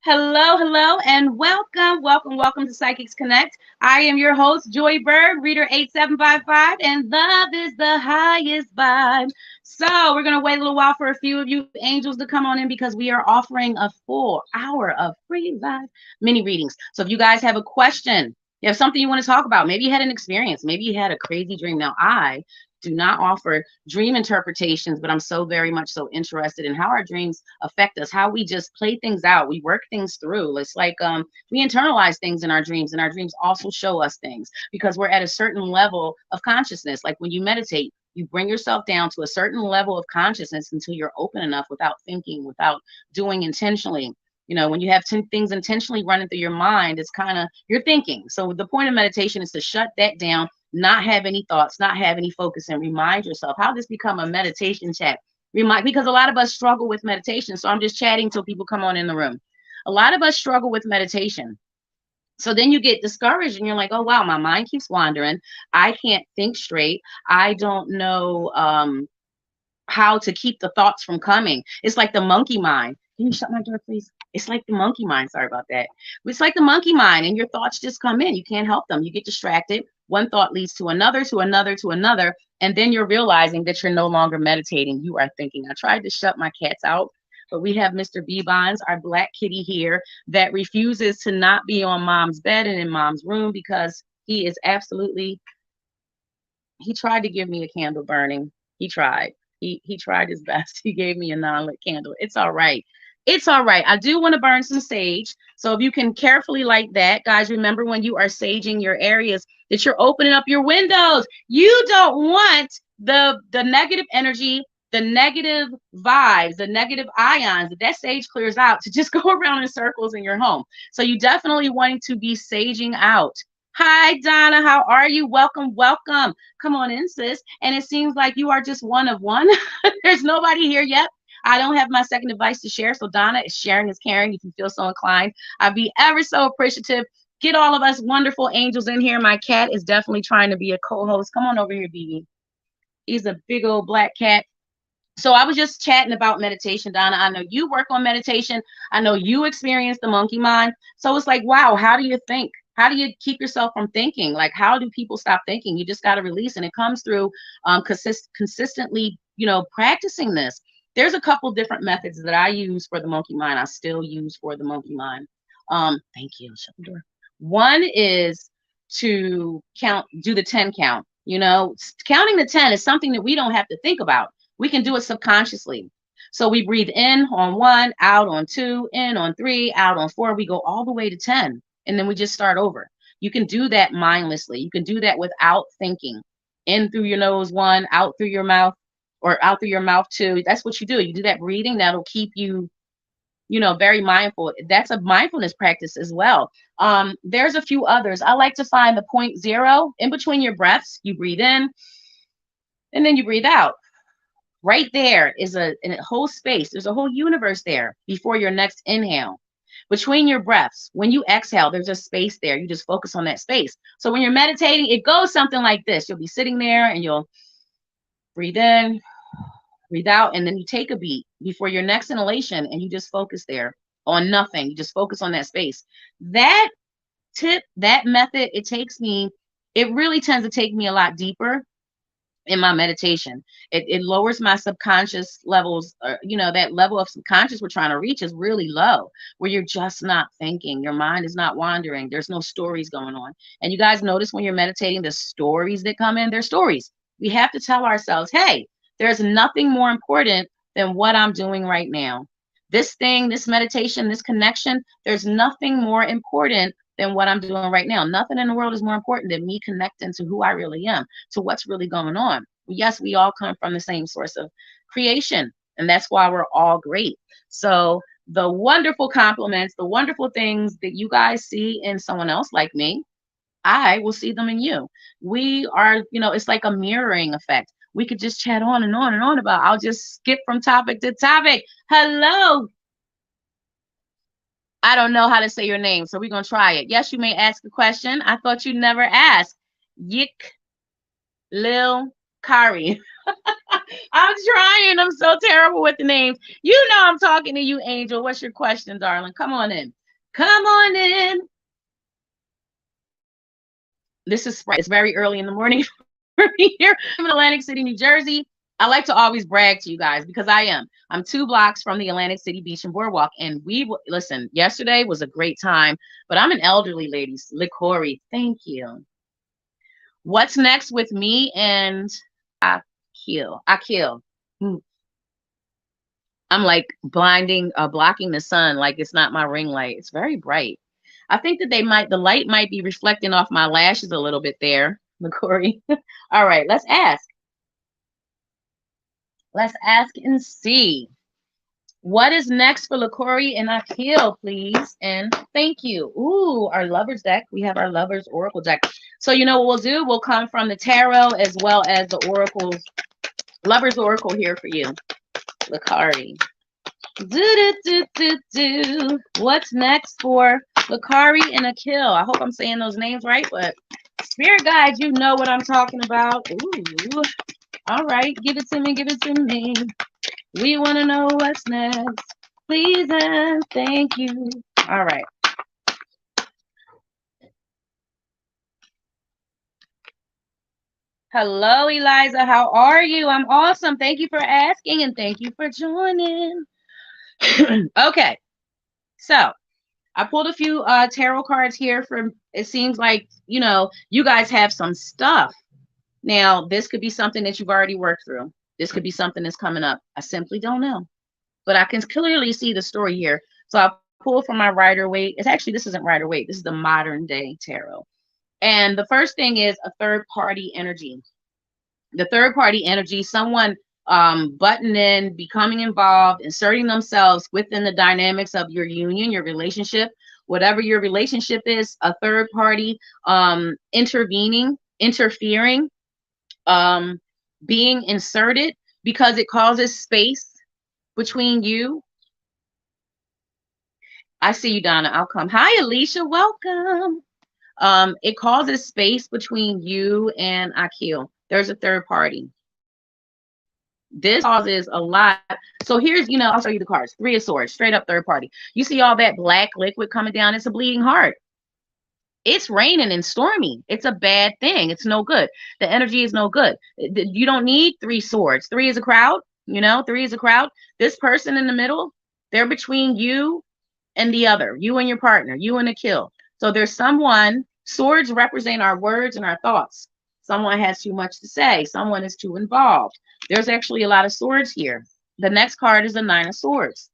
Hello, hello, and welcome to Psychics Connect. I am your host, Joy Bird, reader 8755, and love is the highest vibe. So, we're going to wait a little while for a few of you angels to come on in because we are offering a full hour of free live mini readings. So, if you guys have a question, you have something you want to talk about, maybe you had an experience, maybe you had a crazy dream. Now, I do not offer dream interpretations, but I'm so very much so interested in how our dreams affect us, how we just play things out, we work things through. It's like we internalize things in our dreams, and our dreams also show us things because we're at a certain level of consciousness. Like when you meditate, you bring yourself down to a certain level of consciousness until you're open enough without thinking, without doing intentionally. You know, when you have 10 things intentionally running through your mind, it's kind of you're thinking. So the point of meditation is to shut that down, not have any thoughts, not have any focus, and remind yourself how this become a meditation chat. Because a lot of us struggle with meditation. So I'm just chatting till people come on in the room. A lot of us struggle with meditation. So then you get discouraged and you're like, oh wow, my mind keeps wandering. I can't think straight. I don't know how to keep the thoughts from coming. It's like the monkey mind. Can you shut my door, please? It's like the monkey mind. Sorry about that. It's like the monkey mind, and your thoughts just come in. You can't help them. You get distracted. One thought leads to another, to another, to another. And then you're realizing that you're no longer meditating. You are thinking. I tried to shut my cats out, but we have Mr. B-Bonds, our black kitty here, that refuses to not be on mom's bed and in mom's room because he is absolutely, he tried to give me a candle burning. He tried. He tried his best. He gave me a non-lit candle. It's all right. It's all right. I do want to burn some sage. So if you can carefully light that, guys, remember when you are saging your areas that you're opening up your windows. You don't want the negative energy, the negative vibes, the negative ions that sage clears out to just go around in circles in your home. So you definitely wanting to be saging out. Hi, Donna. How are you? Welcome, welcome. Come on in, sis. And it seems like you are just one of one. There's nobody here yet. I don't have my second device to share. So, Donna, sharing is caring. If you feel so inclined, I'd be ever so appreciative. Get all of us wonderful angels in here. My cat is definitely trying to be a co-host. Come on over here, BB. He's a big old black cat. So I was just chatting about meditation, Donna. I know you work on meditation. I know you experience the monkey mind. So it's like, wow, how do you think? How do you keep yourself from thinking? Like, how do people stop thinking? You just got to release, and it comes through consistently, practicing this. There's a couple different methods that I use for the monkey mind. I still use for the monkey mind. Thank you. Shut the door. One is to do the 10 count. Counting the 10 is something that we don't have to think about. We can do it subconsciously. So we breathe in on 1, out on 2, in on 3, out on 4. We go all the way to 10, and then we just start over. You can do that mindlessly. You can do that without thinking. In through your nose 1, out through your mouth, or out through your mouth 2. That's what you do. You do that breathing. That'll keep you, very mindful. That's a mindfulness practice as well. There's a few others. I like to find the point 0 in between your breaths. You breathe in, and then you breathe out. Right there is a whole space. There's a whole universe there before your next inhale. Between your breaths, when you exhale, there's a space there. You just focus on that space. So when you're meditating, it goes something like this. You'll be sitting there and you'll breathe in, breathe out, and then you take a beat before your next inhalation, and you just focus there on nothing. You just focus on that space. That tip, that method, it really tends to take me a lot deeper in my meditation. It lowers my subconscious levels, that level of subconscious we're trying to reach is really low, where you're just not thinking. Your mind is not wandering. There's no stories going on. And you guys notice when you're meditating, the stories that come in, they're stories. We have to tell ourselves, hey, there's nothing more important than what I'm doing right now. This thing, this meditation, this connection, there's nothing more important than what I'm doing right now. Nothing in the world is more important than me connecting to who I really am, to what's really going on. Yes, we all come from the same source of creation, and that's why we're all great. So the wonderful compliments, the wonderful things that you guys see in someone else like me, I will see them in you. We are, it's like a mirroring effect. We could just chat on and on and on about, I'll just skip from topic to topic. Hello, I don't know how to say your name, so we're going to try it. Yes, you may ask a question. I thought you never asked. Yik Lil Kari. I'm trying. I'm so terrible with the names. You know I'm talking to you, Angel. What's your question, darling? Come on in. Come on in. This is Sprite. It's very early in the morning for me here. I'm in Atlantic City, New Jersey. I like to always brag to you guys because I am. I'm 2 blocks from the Atlantic City Beach and Boardwalk. And listen, yesterday was a great time, but I'm an elderly lady. Licori, thank you. What's next with me and Akil? Akil. Hmm. I'm like blocking the sun like it's not my ring light. It's very bright. I think that the light might be reflecting off my lashes a little bit there, McCory. All right, let's ask. Let's ask and see. What is next for LaCory and Akil, please? And thank you. Ooh, our lovers deck. We have our lovers oracle deck. So you know what we'll do? We'll come from the tarot as well as the oracles. Lovers oracle here for you, LaCory. What's next for LaCory and Akil? I hope I'm saying those names right, but spirit guides, you know what I'm talking about. Ooh. All right, give it to me, give it to me. We want to know what's next. Please and thank you. All right. Hello, Eliza. How are you? I'm awesome. Thank you for asking and thank you for joining. Okay. So I pulled a few tarot cards here from, it seems like, you guys have some stuff. Now, this could be something that you've already worked through. This could be something that's coming up. I simply don't know. But I can clearly see the story here. So I'll pull from my Rider-Waite. This isn't Rider-Waite. This is the modern day tarot. And the first thing is a third party energy. The third party energy, someone butting in, becoming involved, inserting themselves within the dynamics of your union, your relationship, whatever your relationship is, a third party intervening, interfering, being inserted because it causes space between you. I see you, Donna. I'll come. Hi, Alicia. Welcome. It causes space between you and Akil. There's a third party. This causes a lot. So here's, I'll show you the cards. 3 of Swords, straight up third party. You see all that black liquid coming down. It's a bleeding heart. It's raining and stormy. It's a bad thing. It's no good. The energy is no good. You don't need 3 swords. 3 is a crowd. 3 is a crowd. This person in the middle, they're between you and the other, you and your partner, you and Akil. So there's someone, swords represent our words and our thoughts. Someone has too much to say. Someone is too involved. There's actually a lot of swords here. The next card is the 9 of Swords.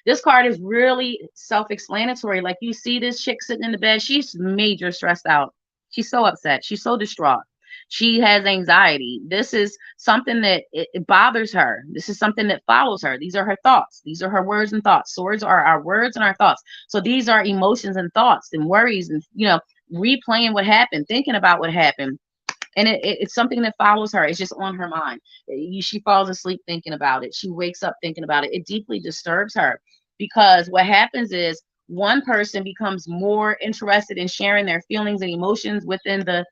This card is really self-explanatory. Like you see this chick sitting in the bed, she's major stressed out. She's so upset. She's so distraught. She has anxiety. This is something that it bothers her. This is something that follows her. These are her thoughts. These are her words and thoughts. Swords are our words and our thoughts. So these are emotions and thoughts and worries and, replaying what happened, thinking about what happened. And it's something that follows her. It's just on her mind. She falls asleep thinking about it. She wakes up thinking about it. It deeply disturbs her because what happens is one person becomes more interested in sharing their feelings and emotions within the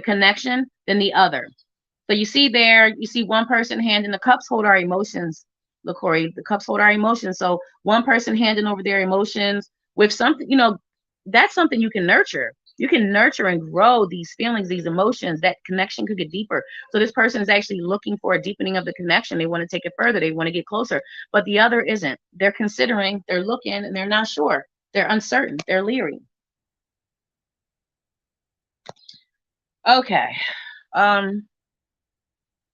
connection than the other. So you see one person handing the cups hold our emotions, LaCory. The cups hold our emotions. So one person handing over their emotions with something, that's something you can nurture. You can nurture and grow these feelings, these emotions. That connection could get deeper. So this person is actually looking for a deepening of the connection. They want to take it further. They want to get closer. But the other isn't. They're considering, they're looking, and they're not sure. They're uncertain. They're leery. Okay.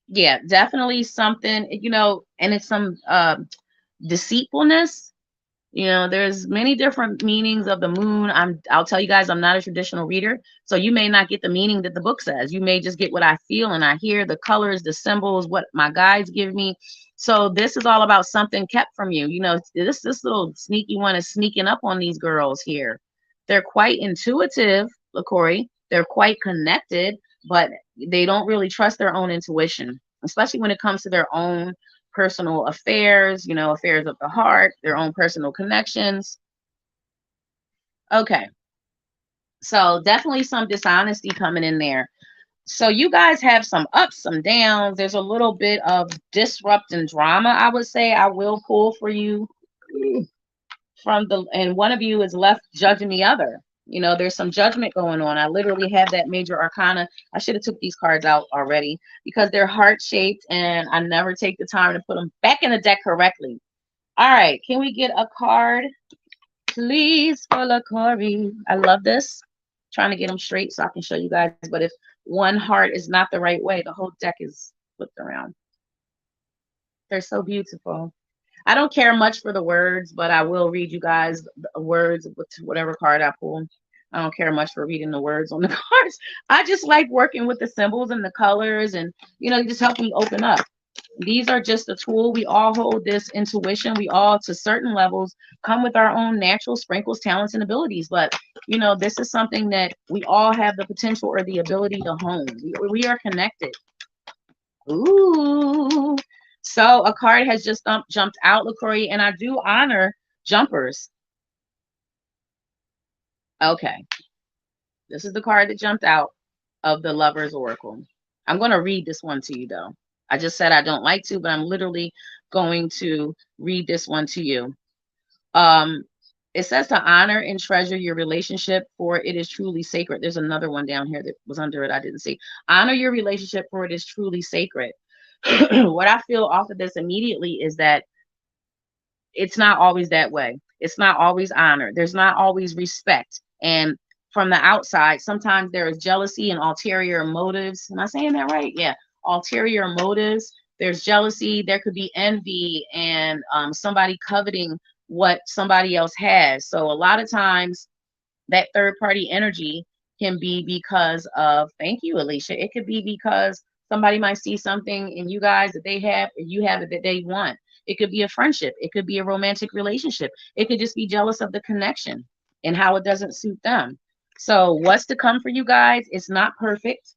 Yeah, definitely something, and it's some deceitfulness. There's many different meanings of the moon. I'll tell you guys, I'm not a traditional reader, so you may not get the meaning that the book says. You may just get what I feel and I hear, the colors, the symbols, what my guides give me. So this is all about something kept from you. This little sneaky one is sneaking up on these girls here. They're quite intuitive, LaCory. They're quite connected, but they don't really trust their own intuition, especially when it comes to their own personal affairs, affairs of the heart, their own personal connections. Okay. So definitely some dishonesty coming in there. So you guys have some ups, some downs. There's a little bit of disrupt and drama, I would say. I will pull for you from the, and one of you is left judging the other. You know, there's some judgment going on. I literally have that major arcana. I should have took these cards out already because they're heart shaped and I never take the time to put them back in the deck correctly. All right, can we get a card, please, for LaCorey? I love this. Trying to get them straight so I can show you guys. But if one heart is not the right way, the whole deck is flipped around. They're so beautiful. I don't care much for the words, but I will read you guys the words with whatever card I pull. I don't care much for reading the words on the cards. I just like working with the symbols and the colors and, you know, just help me open up. These are just a tool. We all hold this intuition. We all, to certain levels, come with our own natural sprinkles, talents, and abilities. But, you know, this is something that we all have the potential or the ability to hone. We are connected. Ooh. So a card has just jumped out, LaCroix, and I do honor jumpers. Okay. This is the card that jumped out of the Lover's Oracle. I'm going to read this one to you, though. I just said I don't like to, but I'm literally going to read this one to you. It says to honor and treasure your relationship, for it is truly sacred. There's another one down here that was under it I didn't see. Honor your relationship, for it is truly sacred. What I feel off of this immediately is that it's not always that way. It's not always honor. There's not always respect. And from the outside, sometimes there is jealousy and ulterior motives. Am I saying that right? Yeah. Ulterior motives. There's jealousy. There could be envy and somebody coveting what somebody else has. So a lot of times that third party energy can be because of, thank you, Alicia. It could be because somebody might see something in you guys that they have, or you have it that they want. It could be a friendship. It could be a romantic relationship. It could just be jealous of the connection and how it doesn't suit them. So what's to come for you guys? It's not perfect.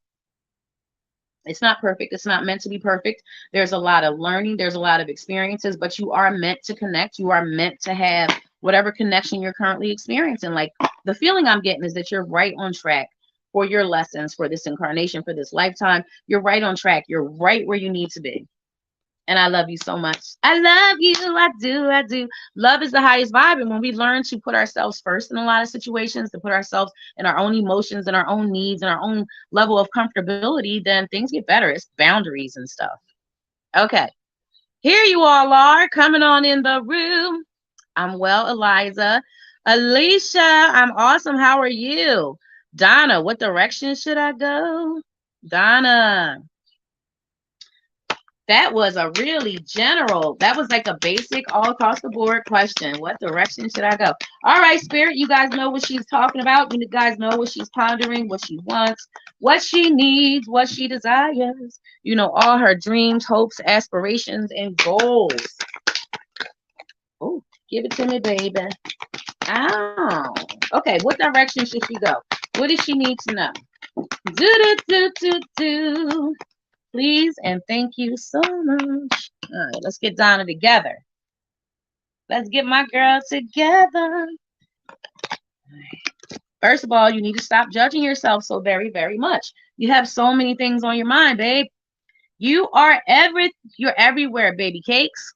It's not perfect. It's not meant to be perfect. There's a lot of learning. There's a lot of experiences, but you are meant to connect. You are meant to have whatever connection you're currently experiencing. Like the feeling I'm getting is that you're right on track for your lessons, for this incarnation, for this lifetime. You're right on track. You're right where you need to be. And I love you so much. I love you. I do. I do. Love is the highest vibe. And when we learn to put ourselves first in a lot of situations, to put ourselves in our own emotions and our own needs and our own level of comfortability, then things get better. It's boundaries and stuff. Okay. Here you all are coming on in the room. I'm well, Eliza. Alicia, I'm awesome. How are you? Donna, what direction should I go? Donna. That was a really general, that was like a basic all across the board question. What direction should I go? All right, Spirit, you guys know what she's talking about. You guys know what she's pondering, what she wants, what she needs, what she desires. You know, all her dreams, hopes, aspirations, and goals. Oh, give it to me, baby. Oh, okay. What direction should she go? What does she need to know? Do. Please and thank you so much. All right, let's get Donna together. Let's get my girl together. First of all, you need to stop judging yourself so very, very much. You have so many things on your mind, babe. You're everywhere, baby cakes.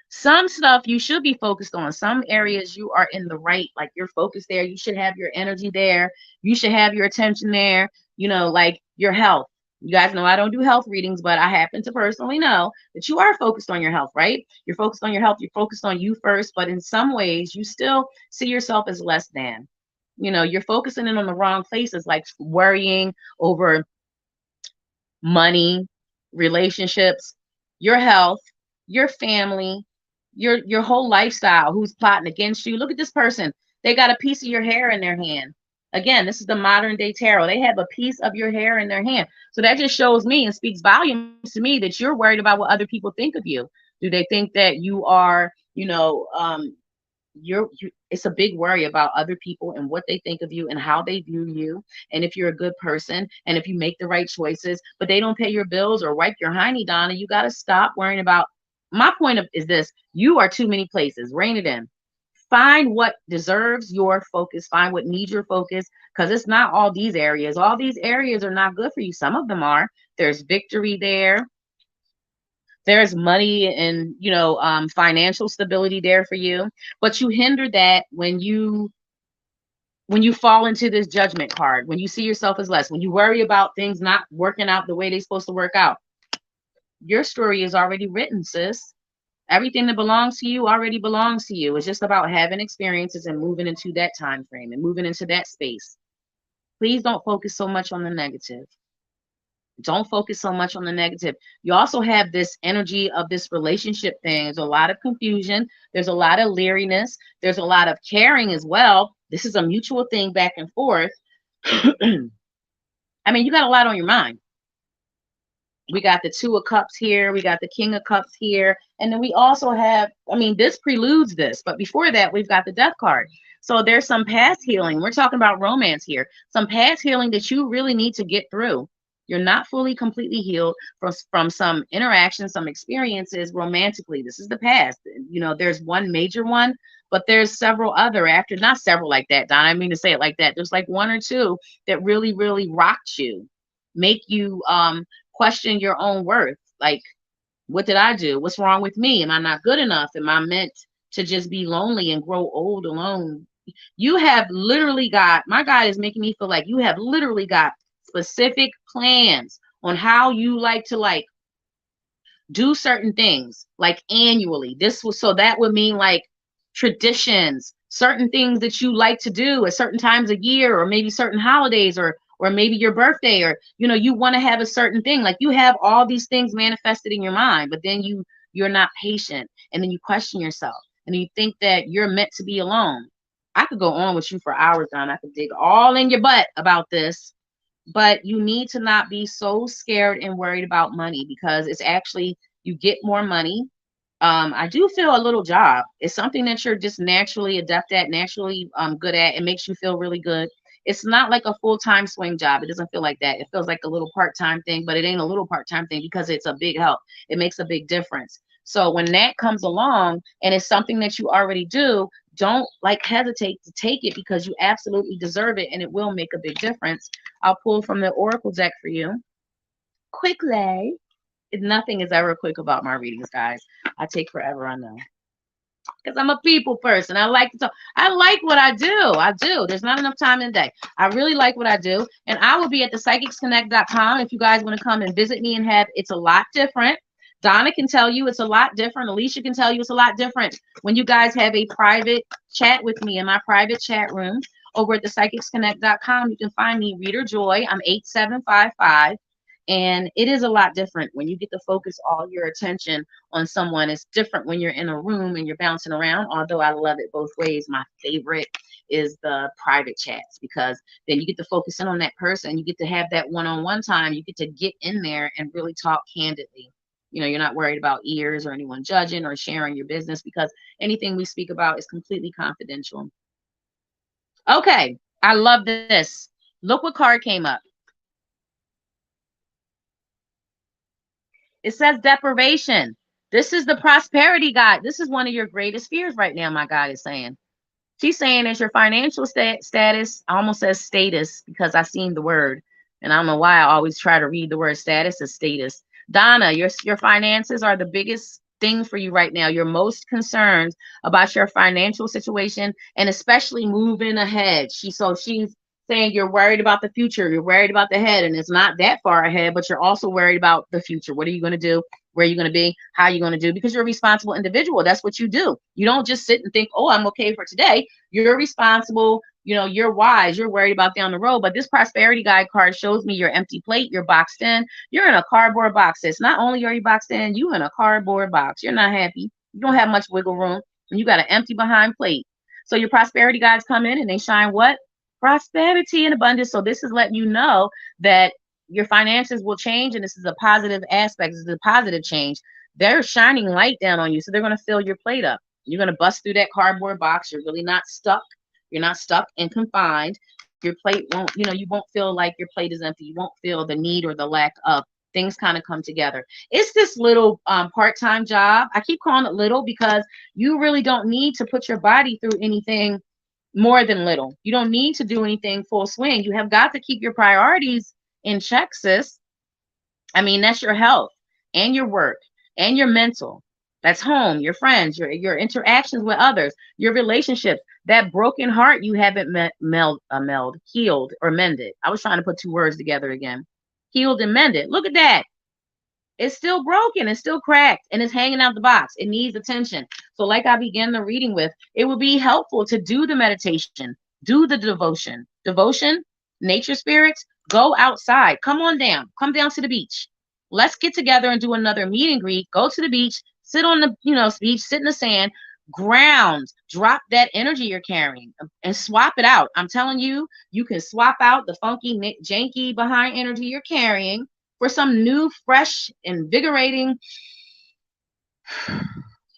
Some stuff you should be focused on. Some areas you are in the right, like you're focused there. You should have your energy there. You should have your attention there. You know, like your health. You guys know I don't do health readings, but I happen to personally know that you are focused on your health, right? You're focused on your health. You're focused on you first, but in some ways you still see yourself as less than. You know, you're focusing in on the wrong places, like worrying over money, relationships, your health, your family, your whole lifestyle, who's plotting against you. Look at this person. They got a piece of your hair in their hand. Again, this is the modern day tarot. They have a piece of your hair in their hand. So that just shows me and speaks volumes to me that you're worried about what other people think of you. Do they think that you are, you know, it's a big worry about other people and what they think of you and how they view you, and if you're a good person and if you make the right choices, but they don't pay your bills or wipe your hiney, Donna. You got to stop worrying about. My point of is this: you are too many places. Rein it in. Find what deserves your focus, find what needs your focus, because it's not all these areas. All these areas are not good for you. Some of them are. There's victory there, there's money and financial stability there for you, but you hinder that when you fall into this judgment card, when you see yourself as less, when you worry about things not working out the way they're supposed to work out. Your story is already written, sis. Everything that belongs to you already belongs to you. It's just about having experiences and moving into that time frame and moving into that space. Please don't focus so much on the negative. Don't focus so much on the negative. You also have this energy of this relationship thing. There's a lot of confusion. There's a lot of leeriness. There's a lot of caring as well. This is a mutual thing back and forth. I mean, you got a lot on your mind. We got the Two of Cups here. We got the King of Cups here. And then we also have, I mean, this preludes this. But before that, we've got the Death card. So there's some past healing. We're talking about romance here. Some past healing that you really need to get through. You're not fully completely healed from some interactions, some experiences romantically. This is the past. There's one major one, but there's several other after, not several like that, Don. I mean to say it like that. There's like one or two that really, really rocked you, make you question your own worth. Like, what did I do? What's wrong with me? Am I not good enough? Am I meant to just be lonely and grow old alone? You have literally got, my God is making me feel like you have literally got specific plans on how you like to do certain things like annually. So that would mean like traditions, certain things that you like to do at certain times of year, or maybe certain holidays, or maybe your birthday, or you want to have a certain thing. Like, you have all these things manifested in your mind, but then you're not patient, and then you question yourself, and you think that you're meant to be alone. I could go on with you for hours, Don. I could dig all in your butt about this, but you need to not be so scared and worried about money, because it's actually, you get more money. I do feel a little job. It's something that you're just naturally adept at, naturally good at. It makes you feel really good. It's not like a full-time swing job. It doesn't feel like that. It feels like a little part-time thing, but it ain't a little part-time thing, because it's a big help. It makes a big difference. So when that comes along and it's something that you already do, don't hesitate to take it, because you absolutely deserve it, and it will make a big difference. I'll pull from the Oracle deck for you quickly. Nothing is ever quick about my readings, guys. I take forever, I know, because I'm a people person. I like to talk. I like what I do. I do. There's not enough time in the day. I really like what I do. And I will be at the psychicsconnect.com if you guys want to come and visit me and have, it's a lot different. Donna can tell you it's a lot different. Alicia can tell you it's a lot different when you guys have a private chat with me in my private chat room over at the psychicsconnect.com. You can find me, Reader Joy. I'm 8755. And it is a lot different when you get to focus all your attention on someone. It's different when you're in a room and you're bouncing around, although I love it both ways. My favorite is the private chats, because then you get to focus in on that person. You get to have that one-on-one time. You get to get in there and really talk candidly. You're not worried about ears or anyone judging or sharing your business, because anything we speak about is completely confidential. Okay, I love this. Look what card came up. It says deprivation. This is the prosperity guide. This is one of your greatest fears right now, my God is saying. She's saying it's your financial status. I almost says status, because I seen the word. And I don't know why I always try to read the word status as status. Donna, your finances are the biggest thing for you right now. You're most concerned about your financial situation, and especially moving ahead. She's saying you're worried about the future. You're worried about the head, and it's not that far ahead, but you're also worried about the future. What are you going to do? Where are you going to be? How are you going to do? Because you're a responsible individual. That's what you do. You don't just sit and think, oh, I'm okay for today. You're responsible. You're wise. You're worried about down the road. But this prosperity guide card shows me your empty plate. You're boxed in. You're in a cardboard box. It's not only are you boxed in, you in a cardboard box. You're not happy. You don't have much wiggle room, and you got an empty behind plate. So your prosperity guides come in and they shine what? Prosperity and abundance. So this is letting you know that your finances will change, and this is a positive aspect. This is a positive change. They're shining light down on you, so they're going to fill your plate up. You're going to bust through that cardboard box. You're really not stuck. You're not stuck and confined. Your plate won't, you won't feel like your plate is empty. You won't feel the need or the lack of things kind of come together. It's this little part-time job. I keep calling it little because you really don't need to put your body through anything more than little. You don't need to do anything full swing. You have got to keep your priorities in check, sis. I mean, that's your health and your work and your mental. That's home, your friends, your interactions with others, your relationships. That broken heart you haven't healed or mended. I was trying to put two words together again. Healed and mended. Look at that. It's still broken, it's still cracked, and it's hanging out the box. It needs attention. So, like I began the reading with, it would be helpful to do the meditation, do the devotion. Devotion, nature spirits, go outside. Come down to the beach. Let's get together and do another meet and greet. Go to the beach, sit on the beach, sit in the sand, ground, drop that energy you're carrying and swap it out. I'm telling you, you can swap out the funky, janky behind energy you're carrying for some new, fresh, invigorating.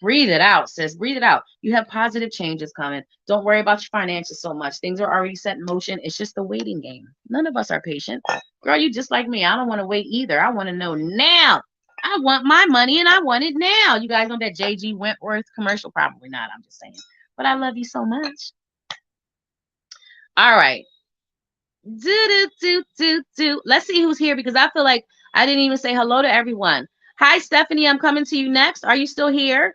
Breathe it out, sis. Breathe it out. You have positive changes coming. Don't worry about your finances so much. Things are already set in motion. It's just a waiting game. None of us are patient. Girl, you just like me. I don't want to wait either. I want to know now. I want my money and I want it now. You guys know that J.G. Wentworth commercial? Probably not. I'm just saying. But I love you so much. All right. Let's see who's here because I feel like I didn't even say hello to everyone. Hi, Stephanie. I'm coming to you next. Are you still here?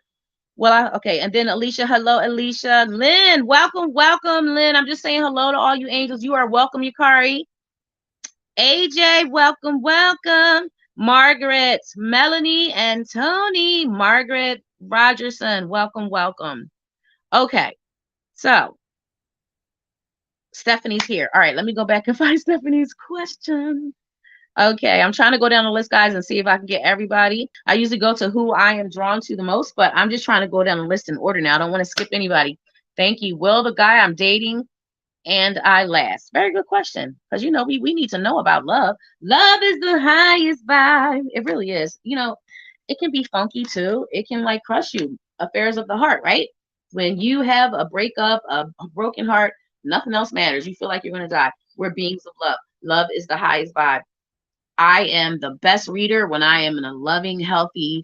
Well, okay. And then Alicia. Hello, Alicia. Lynn, welcome, Lynn. I'm just saying hello to all you angels. You are welcome, Yukari. AJ, welcome. Margaret, Melanie, and Tony. Margaret Rogerson, welcome. Okay. So Stephanie's here. All right, let me go back and find Stephanie's question. Okay, I'm trying to go down the list, guys, and see if I can get everybody. I usually go to who I am drawn to the most, but I'm just trying to go down the list in order now. I don't want to skip anybody. Thank you. Will the guy I'm dating and I last? Very good question, because, we need to know about love. Love is the highest vibe. It really is. It can be funky, too. It can, crush you. Affairs of the heart, right? When you have a breakup, a broken heart, nothing else matters. You feel like you're going to die. We're beings of love. Love is the highest vibe. I am the best reader when I am in a loving, healthy,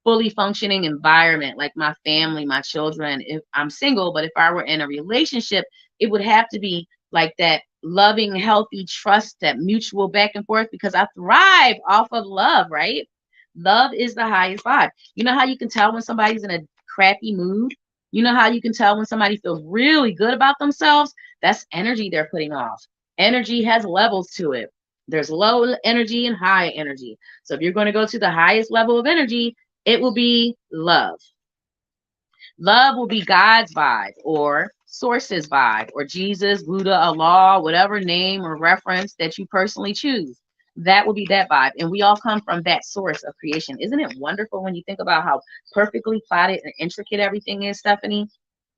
fully functioning environment, like my family, my children. If I'm single, but if I were in a relationship, it would have to be like that loving, healthy trust, that mutual back and forth, because I thrive off of love, right? Love is the highest vibe. You know how you can tell when somebody's in a crappy mood? You know how you can tell when somebody feels really good about themselves? That's energy they're putting off. Energy has levels to it. There's low energy and high energy. So if you're going to go to the highest level of energy, it will be love. Love will be God's vibe or source's vibe or Jesus, Buddha, Allah, whatever name or reference that you personally choose. That will be that vibe. And we all come from that source of creation. Isn't it wonderful when you think about how perfectly plotted and intricate everything is, Stephanie?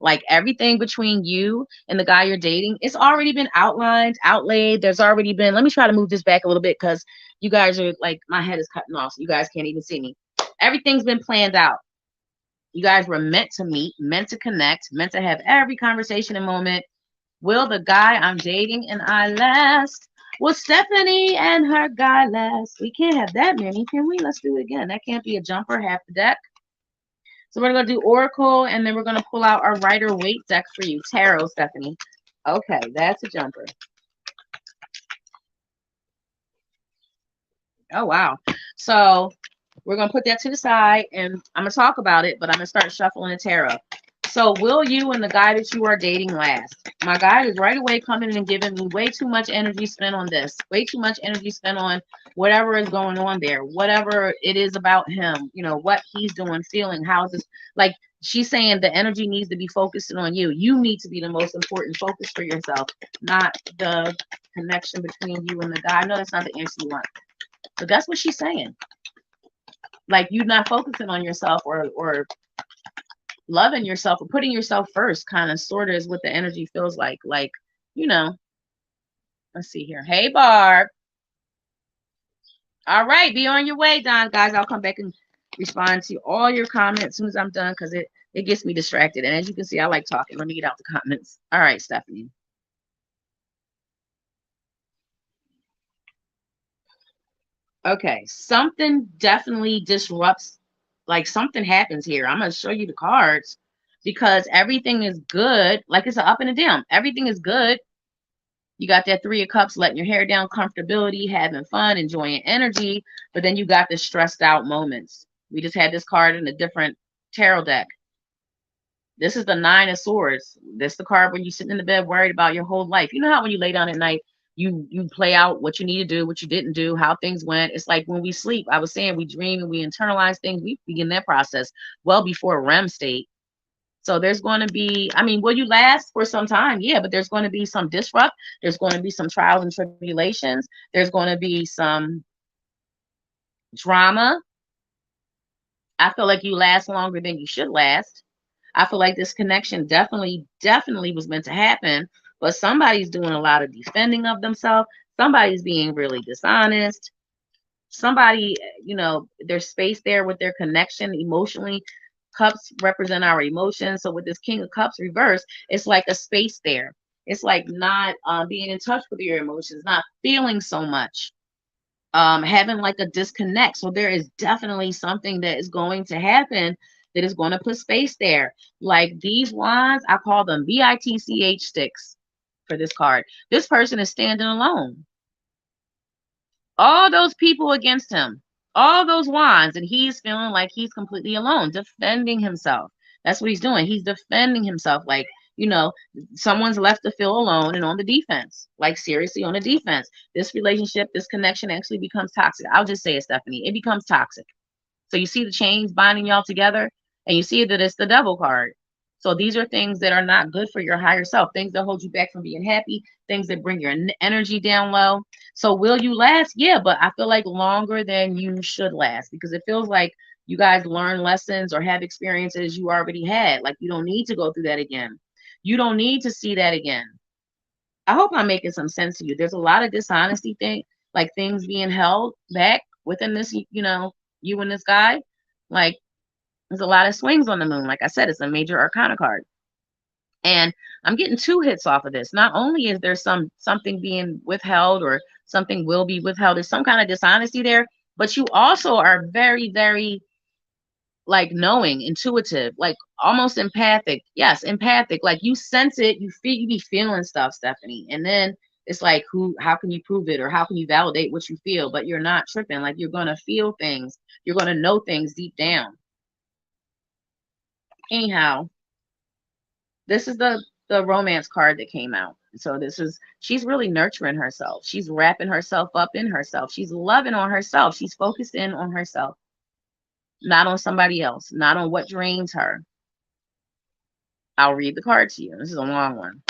Like everything between you and the guy you're dating, it's already been outlined, outlaid. There's already been, let me try to move this back a little bit because you guys are like, my head is cutting off. So you guys can't even see me. Everything's been planned out. You guys were meant to meet, meant to connect, meant to have every conversation and moment. Will the guy I'm dating and I last? Will Stephanie and her guy last? We can't have that many, can we? Let's do it again. That can't be a jumper, half the deck. So we're going to do Oracle, and then we're going to pull out our Rider-Waite deck for you. Tarot, Stephanie. Okay, that's a jumper. Oh, wow. So we're going to put that to the side, and I'm going to talk about it, but I'm going to start shuffling the tarot. So will you and the guy that you are dating last? My guy is right away coming in and giving me way too much energy spent on this. Way too much energy spent on whatever is going on there. Whatever it is about him. What he's doing, feeling, how is this. Like she's saying the energy needs to be focusing on you. You need to be the most important focus for yourself. Not the connection between you and the guy. I know that's not the answer you want. But that's what she's saying. Like you're not focusing on yourself or loving yourself or putting yourself first, kind of sort of is what the energy feels like. Like, let's see here. Hey, Barb. All right, be on your way, Don. Guys, I'll come back and respond to all your comments as soon as I'm done because it gets me distracted. And as you can see, I like talking. Let me get out the comments. All right, Stephanie. Okay, something definitely disrupts, like something happens here. I'm going to show you the cards because everything is good. Like it's an up and a down. Everything is good. You got that Three of Cups, letting your hair down, comfortability, having fun, enjoying energy. But then you got the stressed out moments. We just had this card in a different tarot deck. This is the Nine of Swords. This is the card when you're sitting in the bed worried about your whole life. You know how when you lay down at night, you play out what you need to do, what you didn't do, how things went. It's like when we sleep. I was saying we dream and we internalize things. We begin that process well before REM state. So there's going to be, I mean, will you last for some time? Yeah, but there's going to be some disrupt. There's going to be some trials and tribulations. There's going to be some drama. I feel like you last longer than you should last. I feel like this connection definitely was meant to happen, but somebody's doing a lot of defending of themselves. Somebody's being really dishonest. Somebody, there's space there with their connection emotionally. Cups represent our emotions. So with this King of Cups reverse, it's like a space there. It's like not being in touch with your emotions, not feeling so much, having like a disconnect. So there is definitely something that is going to happen that is going to put space there. Like these wands, I call them BITCH sticks for this card. This person is standing alone. All those people against him, all those wands, and he's feeling like he's completely alone, defending himself. That's what he's doing. He's defending himself. Like, you know, someone's left to feel alone and on the defense, like seriously on the defense. This relationship, this connection actually becomes toxic. I'll just say it, Stephanie. It becomes toxic. So you see the chains binding y'all together, and you see that it's the devil card. So these are things that are not good for your higher self, things that hold you back from being happy, things that bring your energy down low. So will you last? Yeah, but I feel like longer than you should last because it feels like you guys learn lessons or have experiences you already had. Like you don't need to go through that again. You don't need to see that again. I hope I'm making some sense to you. There's a lot of dishonesty like things being held back within this, you and this guy. Like there's a lot of swings on the moon. Like I said, it's a major arcana card. And I'm getting two hits off of this. Not only is there something being withheld or something will be withheld, there's some kind of dishonesty there, but you also are very, very like knowing, intuitive, like almost empathic. Yes, empathic. Like you sense it, you be feeling stuff, Stephanie. And then it's like how can you prove it or how can you validate what you feel? But you're not tripping. Like you're gonna feel things, you're gonna know things deep down. Anyhow, this is the romance card that came out. So she's really nurturing herself. She's wrapping herself up in herself. She's loving on herself. She's focused in on herself, not on somebody else, not on what drains her. I'll read the card to you. This is a long one.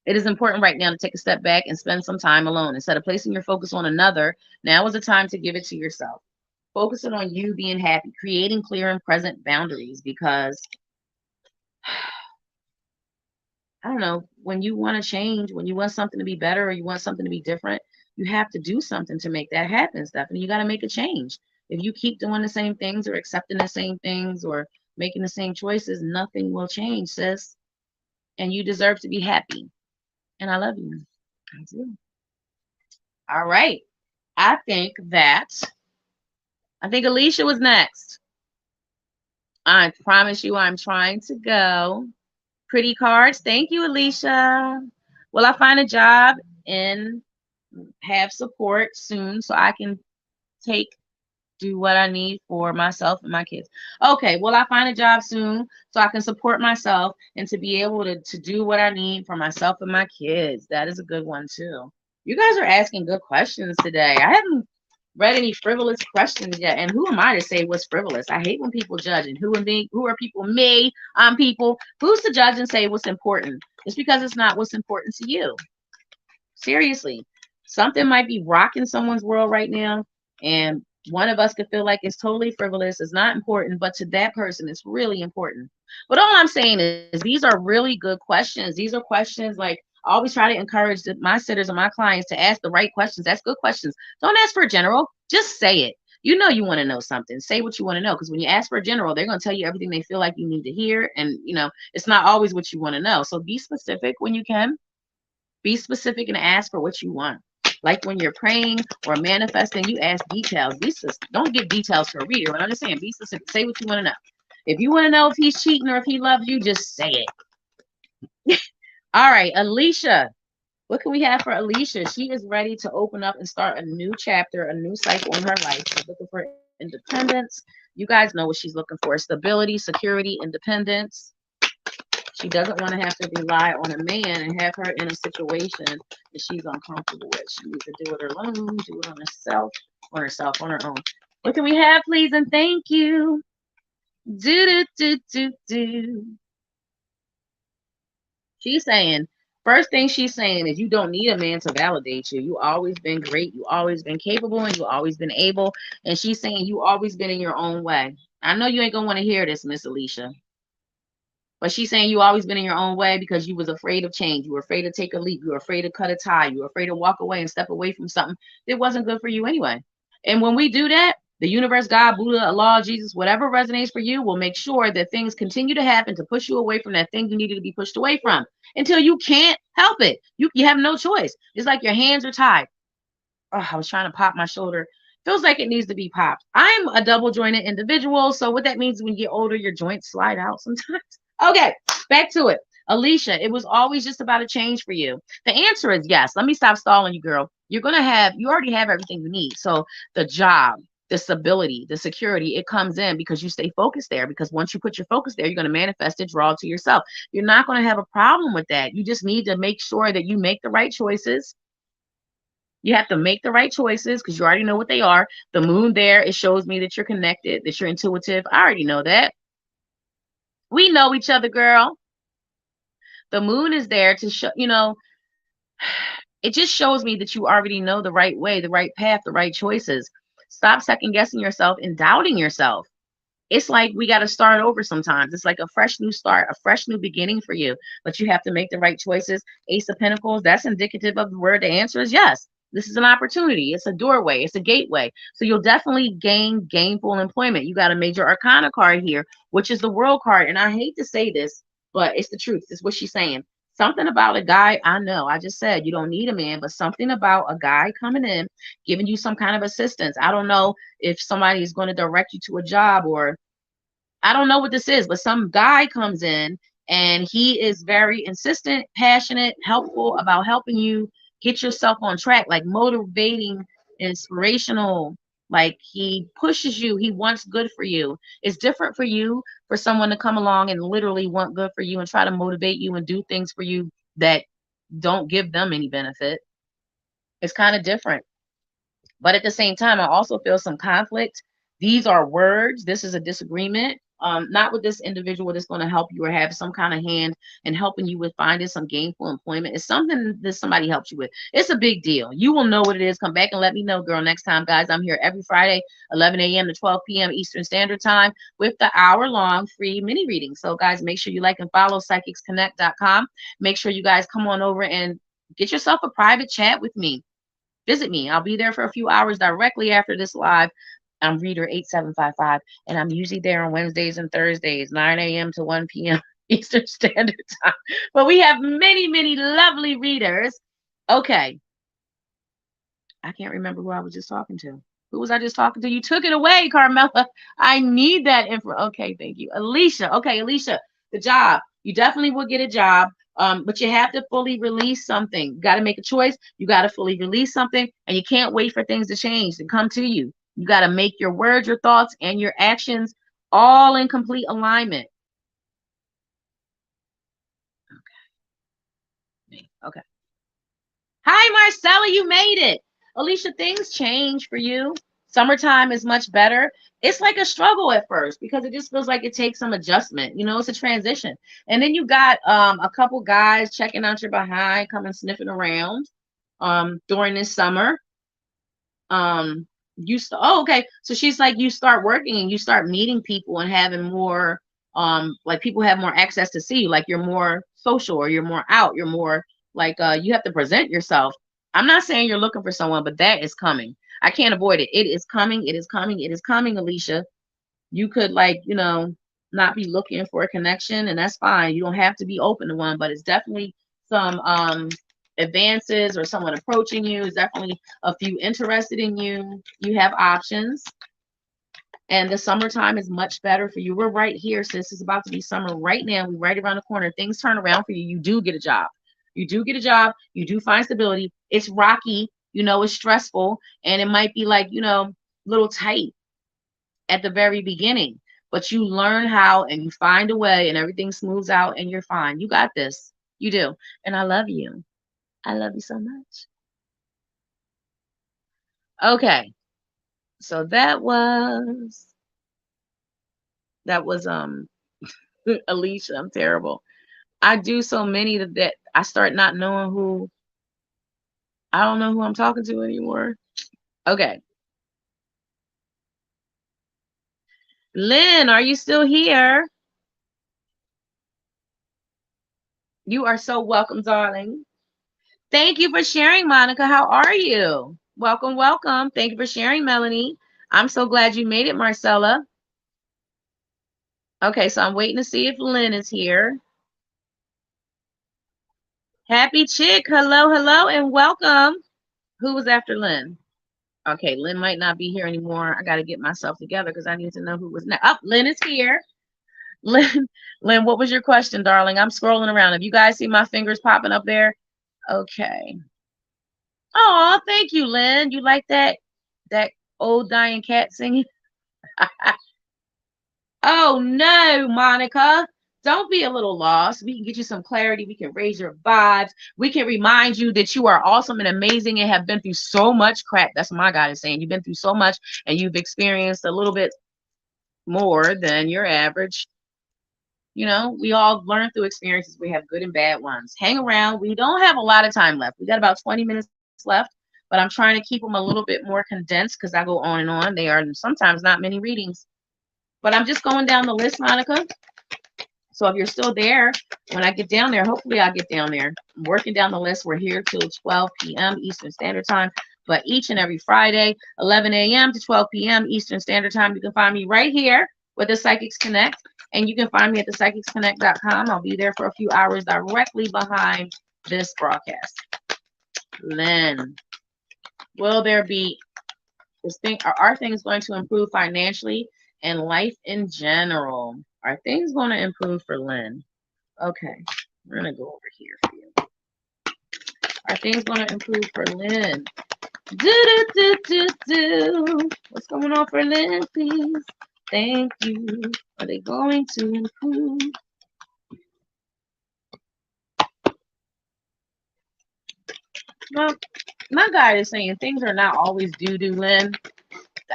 It is important right now to take a step back and spend some time alone. Instead of placing your focus on another, now is the time to give it to yourself. Focusing on you being happy, creating clear and present boundaries because I don't know, when you want to change, when you want something to be better or you want something to be different, you have to do something to make that happen, Stephanie. You got to make a change. If you keep doing the same things or accepting the same things or making the same choices, nothing will change, sis. And you deserve to be happy. And I love you. I do. All right. I think Alicia was next. I promise you I'm trying to go. Pretty cards. Thank you, Alicia. Will I find a job and have support soon so I can do what I need for myself and my kids? Okay, will I find a job soon so I can support myself and to be able to do what I need for myself and my kids? That is a good one too. You guys are asking good questions today. I haven't read any frivolous questions yet. And who am I to say what's frivolous? I hate when people judge. And who are people? Me. I'm people. Who's to judge and say what's important? It's because it's not what's important to you. Seriously. Something might be rocking someone's world right now. And one of us could feel like it's totally frivolous, it's not important, but to that person, it's really important. But all I'm saying is these are really good questions. These are questions like I always try to encourage my sitters and my clients to ask the right questions. Ask good questions. Don't ask for a general. Just say it. You know you want to know something. Say what you want to know. Because when you ask for a general, they're going to tell you everything they feel like you need to hear. And, it's not always what you want to know. So be specific when you can. Be specific and ask for what you want. Like when you're praying or manifesting, you ask details. Be don't give details to a reader, but I'm just saying, be specific. Say what you want to know. If you want to know if he's cheating or if he loves you, just say it. All right, Alicia. What can we have for Alicia? She is ready to open up and start a new chapter, a new cycle in her life. She's looking for independence. You guys know what she's looking for: stability, security, independence. She doesn't want to have to rely on a man and have her in a situation that she's uncomfortable with. She needs to do it alone, do it on her own. What can we have, please? And thank you. Do do do do do. She's saying, first thing she's saying is you don't need a man to validate you. You always been great. You always been capable and you always been able. And she's saying you always been in your own way. I know you ain't gonna want to hear this, Miss Alicia. But she's saying you always been in your own way because you was afraid of change. You were afraid to take a leap. You were afraid to cut a tie. You were afraid to walk away and step away from something that wasn't good for you anyway. And when we do that, the universe, God, Buddha, Allah, Jesus, whatever resonates for you will make sure that things continue to happen to push you away from that thing you needed to be pushed away from until you can't help it. You have no choice. It's like your hands are tied. Oh, I was trying to pop my shoulder. Feels like it needs to be popped. I'm a double jointed individual. So what that means when you get older, your joints slide out sometimes. Okay, back to it. Alicia, it was always just about a change for you. The answer is yes. Let me stop stalling you, girl. You already have everything you need. So the job, the stability, the security, it comes in because you stay focused there. Because once you put your focus there, you're going to manifest it, draw it to yourself. You're not going to have a problem with that. You just need to make sure that you make the right choices. You have to make the right choices because you already know what they are. The moon there, it shows me that you're connected, that you're intuitive. I already know that. We know each other, girl. The moon is there to show, it just shows me that you already know the right way, the right path, the right choices. Stop second guessing yourself and doubting yourself. It's like we got to start over sometimes. It's like a fresh new start, a fresh new beginning for you. But you have to make the right choices. Ace of Pentacles, that's indicative of the word. The answer is yes. This is an opportunity. It's a doorway. It's a gateway. So you'll definitely gain gainful employment. You got a major arcana card here, which is the world card. And I hate to say this, but it's the truth. It's what she's saying. Something about a guy, I know, I just said you don't need a man, but something about a guy coming in, giving you some kind of assistance. I don't know if somebody is going to direct you to a job, or I don't know what this is, but some guy comes in and he is very insistent, passionate, helpful about helping you get yourself on track, like motivating, inspirational. Like he pushes you, he wants good for you. It's different for you for someone to come along and literally want good for you and try to motivate you and do things for you that don't give them any benefit. It's kind of different. But at the same time, I also feel some conflict. These are words. This is a disagreement. Not with this individual that's going to help you or have some kind of hand in helping you with finding some gainful employment. It's something that somebody helps you with. It's a big deal. You will know what it is. Come back and let me know, girl, next time, guys. I'm here every Friday, 11 a.m. to 12 p.m. Eastern Standard Time with the hour-long free mini reading. So, guys, make sure you like and follow psychicsconnect.com. Make sure you guys come on over and get yourself a private chat with me. Visit me. I'll be there for a few hours directly after this live. I'm Reader 8755, and I'm usually there on Wednesdays and Thursdays, 9 a.m. to 1 p.m. Eastern Standard Time. But we have many, many lovely readers. Okay. I can't remember who I was just talking to. Who was I just talking to? You took it away, Carmela. I need that info. Okay, thank you. Alicia. Okay, Alicia, the job. You definitely will get a job. But you have to fully release something. You got to make a choice. You got to fully release something, and you can't wait for things to change and come to you. You got to make your words, your thoughts, and your actions all in complete alignment. Okay. Hi, Marcella, you made it. Alicia, things change for you. Summertime is much better. It's like a struggle at first because it just feels like it takes some adjustment. It's a transition. And then you got a couple guys checking out your behind, coming sniffing around during this summer. Okay. So she's like, you start working and you start meeting people and having more like people have more access to see you, like you're more social or you're more out, you're more like you have to present yourself. I'm not saying you're looking for someone, but that is coming. I can't avoid it. It is coming. It is coming. It is coming, Alicia. You could not be looking for a connection, and that's fine. You don't have to be open to one, but it's definitely some advances or someone approaching you. There's definitely a few interested in you. You have options. And the summertime is much better for you. We're right here, sis. It's about to be summer right now. We're right around the corner. Things turn around for you. You do get a job. You do get a job. You do find stability. It's rocky. It's stressful. And it might be like, a little tight at the very beginning. But you learn how and you find a way and everything smooths out and you're fine. You got this. You do. And I love you. I love you so much. Okay. So that was Alicia. I'm terrible. I do so many that I start not knowing who. I don't know who I'm talking to anymore. Okay. Lynn, are you still here? You are so welcome, darling. Thank you for sharing, Monica. How are you? Welcome, welcome. Thank you for sharing, Melanie. I'm so glad you made it, Marcella. Okay, so I'm waiting to see if Lynn is here. Happy Chick. Hello, hello, and welcome. Who was after Lynn? Okay, Lynn might not be here anymore. I got to get myself together because I need to know who was next. Oh, Lynn is here. Lynn, Lynn, what was your question, darling? I'm scrolling around. If you guys see my fingers popping up there, okay. Oh, thank you, Lynn. You like that old dying cat singing? Oh no, Monica. Don't be a little lost. We can get you some clarity. We can raise your vibes. We can remind you that you are awesome and amazing and have been through so much crap. That's what my God is saying. You've been through so much and you've experienced a little bit more than your average. We all learn through experiences. We have good and bad ones. Hang around. We don't have a lot of time left. We got about 20 minutes left, but I'm trying to keep them a little bit more condensed because I go on and on. They are sometimes not many readings, but I'm just going down the list, Monica. So if you're still there, when I get down there, hopefully I'll get down there. I'm working down the list. We're here till 12 p.m. Eastern Standard Time, but each and every Friday, 11 a.m. to 12 p.m. Eastern Standard Time, you can find me right here with the Psychics Connect. And you can find me at thepsychicsconnect.com. I'll be there for a few hours directly behind this broadcast. Lynn, will there be this thing? Are things going to improve financially and life in general? Are things going to improve for Lynn? Okay, we're going to go over here for you. Are things going to improve for Lynn? What's going on for Lynn, please? Thank you. Are they going to improve? Well, my guy is saying things are not always doo-doo, Lynn.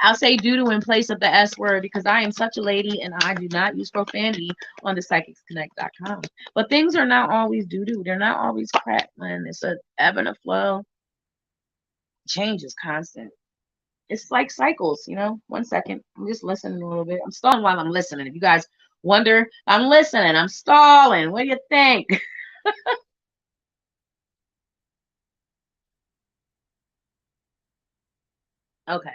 I'll say doo-doo in place of the S word because I am such a lady and I do not use profanity on the psychicsconnect.com. But things are not always doo-doo. They're not always crap, Lynn. It's a ebb and a flow. Change is constant. It's like cycles, 1 second. I'm just listening a little bit. I'm stalling while I'm listening. If you guys wonder, I'm listening. I'm stalling. What do you think? Okay.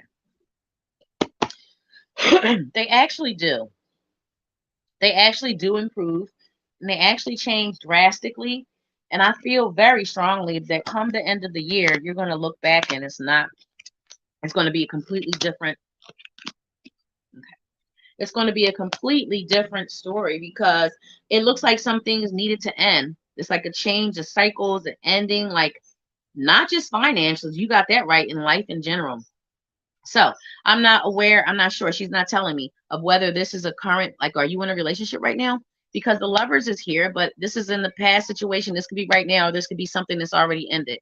They actually do. They actually do improve and they actually change drastically. And I feel very strongly that come the end of the year, you're going to look back and it's going to be a completely different. Okay. It's going to be a completely different story because it looks like some things needed to end. It's like a change of cycles, an ending, like not just financials. You got that right, in life in general. So I'm not aware, I'm not sure, she's not telling me of whether this is a current, like, are you in a relationship right now? Because the lovers is here, but this is in the past situation. This could be right now, or this could be something that's already ended.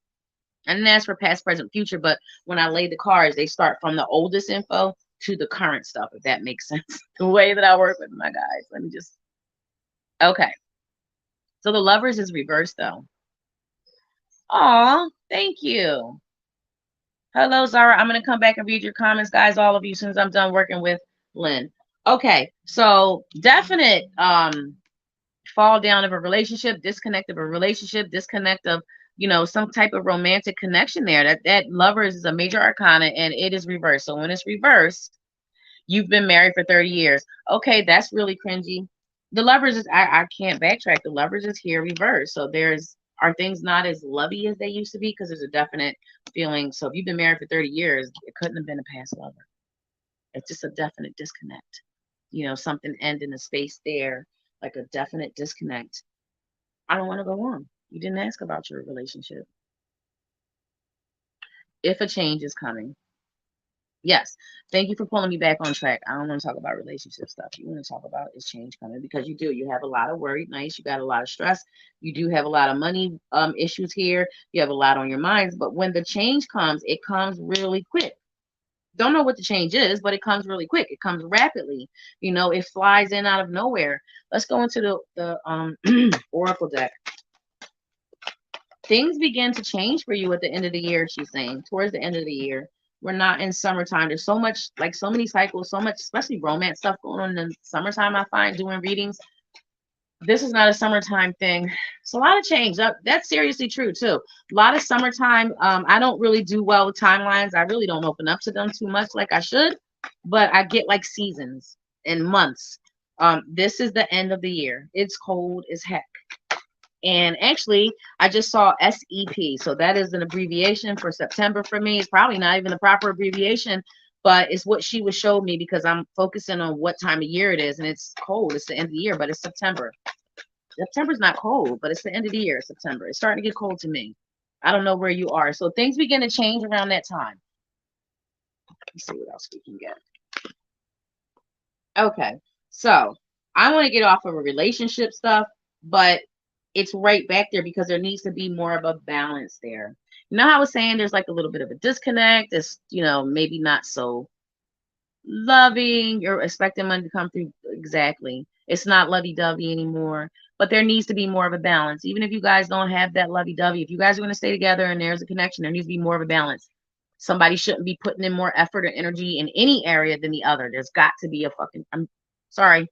And that's for past, present, future. But when I lay the cards, they start from the oldest info to the current stuff, if that makes sense. The way that I work with my guys. Let me just, okay. So the lovers is reversed though. Oh, thank you. Hello, Zara. I'm going to come back and read your comments, guys, all of you, since I'm done working with Lynn. Okay, so definite fall down of a relationship, disconnect of a relationship, disconnect of, some type of romantic connection there. That lovers is a major arcana and it is reversed. So when it's reversed, you've been married for 30 years. Okay, that's really cringy. The lovers is, I can't backtrack. The lovers is here reversed. So there's Are things not as lovey as they used to be? Because there's a definite feeling. So if you've been married for 30 years, it couldn't have been a past lover. It's just a definite disconnect. You know, something end in a space there, like a definite disconnect. I don't want to go on. You didn't ask about your relationship. If a change is coming. Yes. Thank you for pulling me back on track. I don't want to talk about relationship stuff. You want to talk about is change coming because you do. You have a lot of worried nights. You got a lot of stress. You do have a lot of money issues here. You have a lot on your minds. But when the change comes, it comes really quick. Don't know what the change is, but it comes really quick. It comes rapidly. You know, it flies in out of nowhere. Let's go into the oracle deck. Things begin to change for you at the end of the year, she's saying. Towards the end of the year. We're not in summertime. There's so much, like so many cycles, so much, especially romance stuff going on in the summertime, I find, doing readings. This is not a summertime thing. It's a lot of change. That's seriously true, too. A lot of summertime. I don't really do well with timelines. I really don't open up to them too much like I should. But I get like seasons and months. This is the end of the year. It's cold as heck. And actually, I just saw SEP. So that is an abbreviation for September for me. It's probably not even the proper abbreviation, but it's what she was showed me because I'm focusing on what time of year it is. And it's cold. It's the end of the year, but it's September. September's not cold, but it's the end of the year, September. It's starting to get cold to me. I don't know where you are. So things begin to change around that time. Let's see what else we can get. Okay. So I want to get off of a relationship stuff, but it's right back there because there needs to be more of a balance there. You know how I was saying there's like a little bit of a disconnect. It's, you know, maybe not so loving. You're expecting money to come through. Exactly. It's not lovey-dovey anymore, but there needs to be more of a balance. Even if you guys don't have that lovey-dovey, if you guys are going to stay together and there's a connection, there needs to be more of a balance. Somebody shouldn't be putting in more effort or energy in any area than the other. There's got to be a fucking, I'm sorry.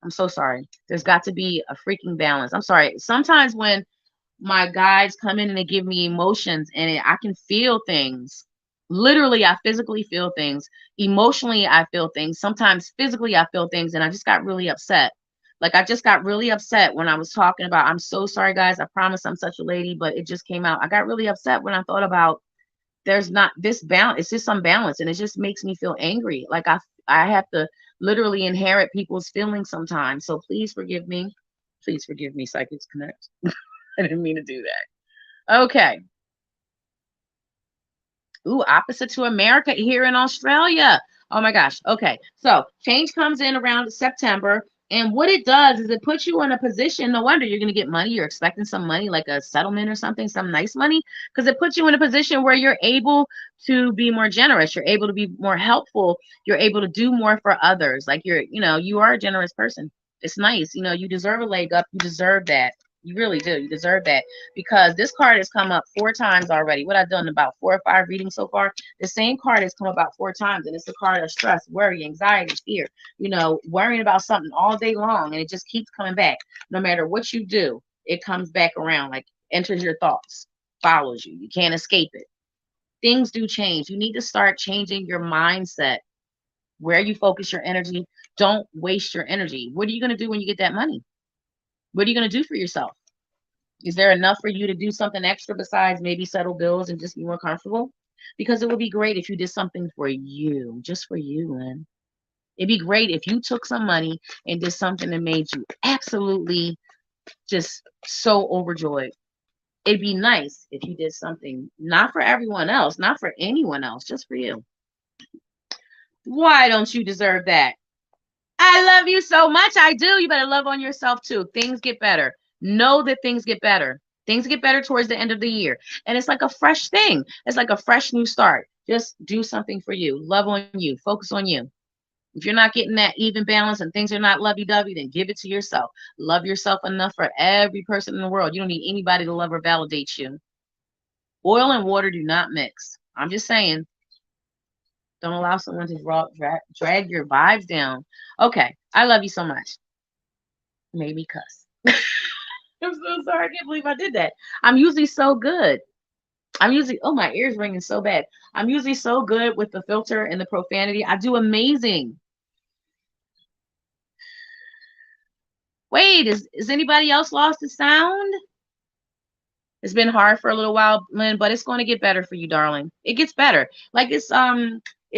I'm so sorry. There's got to be a freaking balance. I'm sorry. Sometimes when my guides come in and they give me emotions and I can feel things. Literally, I physically feel things. Emotionally, I feel things. Sometimes physically, I feel things. And I just got really upset. Like, I just got really upset when I was talking about, I'm so sorry, guys. I promise I'm such a lady, but it just came out. I got really upset when I thought about there's not this balance. It's just unbalanced. And it just makes me feel angry. Like, I have to literally inherit people's feelings sometimes. So please forgive me. Please forgive me, Psychics Connect. I didn't mean to do that. Okay. Ooh, opposite to America here in Australia. Oh my gosh. Okay. So change comes in around September. And what it does is it puts you in a position. No wonder you're going to get money. You're expecting some money, like a settlement or something, some nice money, because it puts you in a position where you're able to be more generous. You're able to be more helpful. You're able to do more for others. Like you are a generous person. It's nice. You deserve a leg up. You deserve that. You really do. You deserve that because this card has come up 4 times already. What I've done about 4 or 5 readings so far, the same card has come about 4 times, and it's a card of stress, worry, anxiety, fear. Worrying about something all day long, and it just keeps coming back. No matter what you do, it comes back around, like enters your thoughts, follows you. You can't escape it. Things do change. You need to start changing your mindset, where you focus your energy. Don't waste your energy. What are you going to do when you get that money? What are you going to do for yourself? Is there enough for you to do something extra besides maybe settle bills and just be more comfortable? Because it would be great if you did something for you, just for you, Lynn. It'd be great if you took some money and did something that made you absolutely just so overjoyed. It'd be nice if you did something not for everyone else, not for anyone else, just for you. Why don't you deserve that? I love you so much. I do. You better love on yourself too. Things get better. Know that things get better. Things get better towards the end of the year. And it's like a fresh thing. It's like a fresh new start. Just do something for you. Love on you. Focus on you. If you're not getting that even balance and things are not lovey-dovey, then give it to yourself. Love yourself enough for every person in the world. You don't need anybody to love or validate you. Oil and water do not mix. I'm just saying. Don't allow someone to drag your vibes down. Okay. I love you so much. Made me cuss. I'm so sorry. I can't believe I did that. I'm usually so good. Oh, my ears ringing so bad. I'm usually so good with the filter and the profanity. I do amazing. Wait, is anybody else lost the sound? It's been hard for a little while, Lynn, but it's going to get better for you, darling. It gets better. Like it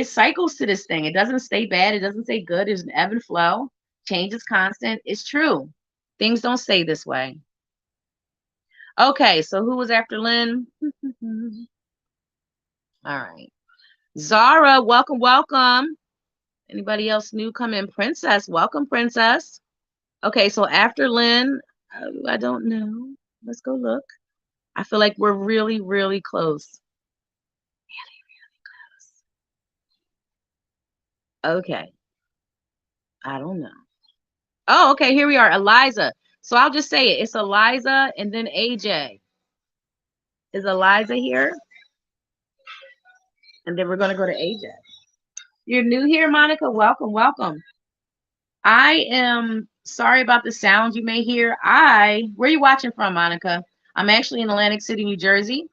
cycles to this thing. It doesn't stay bad. It doesn't stay good. There's an ebb and flow. Change is constant. It's true. Things don't stay this way. Okay, so who was after Lynn? All right. Zara, welcome, welcome. Anybody else new come in? Princess, welcome, Princess. Okay, so after Lynn, I don't know. Let's go look. I feel like we're really, really close. Okay. I don't know. Oh, okay. Here we are. Eliza. So I'll just say it. It's Eliza and then AJ. Is Eliza here? And then we're going to go to AJ. You're new here, Monica. Welcome, welcome. I am sorry about the sounds you may hear. Where are you watching from, Monica? I'm actually in Atlantic City, New Jersey.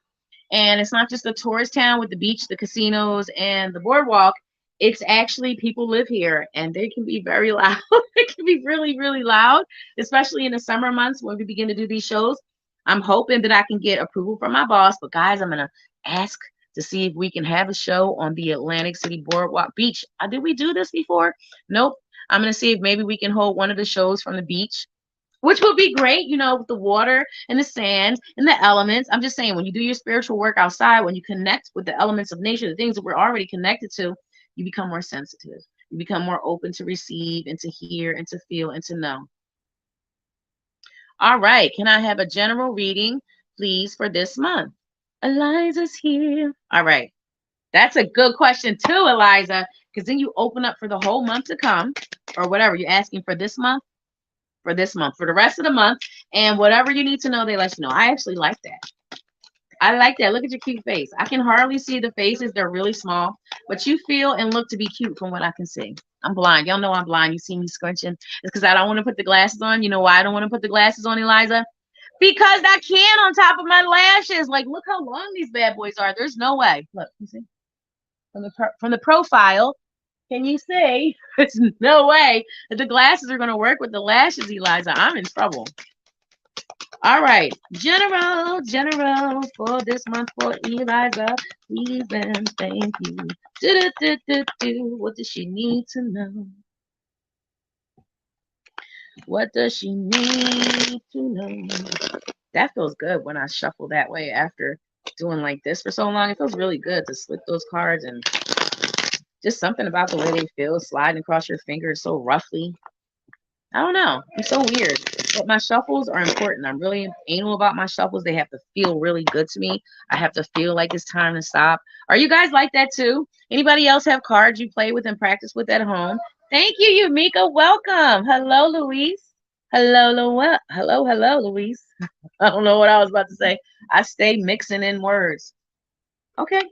And it's not just a tourist town with the beach, the casinos, and the boardwalk. It's actually people live here and they can be very loud. It can be really, really loud, especially in the summer months when we begin to do these shows. I'm hoping that I can get approval from my boss. But guys, I'm gonna ask to see if we can have a show on the Atlantic City Boardwalk Beach. Did we do this before? Nope. I'm gonna see if maybe we can hold one of the shows from the beach, which will be great, with the water and the sand and the elements. I'm just saying, when you do your spiritual work outside, when you connect with the elements of nature, the things that we're already connected to, you become more sensitive. You become more open to receive and to hear and to feel and to know. All right. Can I have a general reading, please, for this month? Eliza's here. All right. That's a good question too, Eliza, because then you open up for the whole month to come or whatever. You're asking for this month, for the rest of the month, and whatever you need to know, they let you know. I actually like that. I like that. Look at your cute face. I can hardly see the faces. They're really small, but you feel and look to be cute from what I can see. I'm blind. Y'all know I'm blind. You see me scrunching. It's because I don't want to put the glasses on. You know why I don't want to put the glasses on, Eliza? Because I can on top of my lashes. Like, look how long these bad boys are. There's no way. Look, you see? From the profile, can you see? There's no way that the glasses are going to work with the lashes, Eliza. I'm in trouble. All right. General for this month for Eliza. Please and thank you. What does she need to know? What does she need to know? That feels good when I shuffle that way after doing like this for so long. It feels really good to slip those cards and just something about the way they feel sliding across your fingers so roughly. I don't know. I'm so weird. But my shuffles are important. I'm really anal about my shuffles. They have to feel really good to me. I have to feel like it's time to stop. Are you guys like that too? Anybody else have cards you play with and practice with at home? Thank you, Yumika. Welcome. Hello, Louise. Hello, Louise. I don't know what I was about to say. I stay mixing in words. Okay.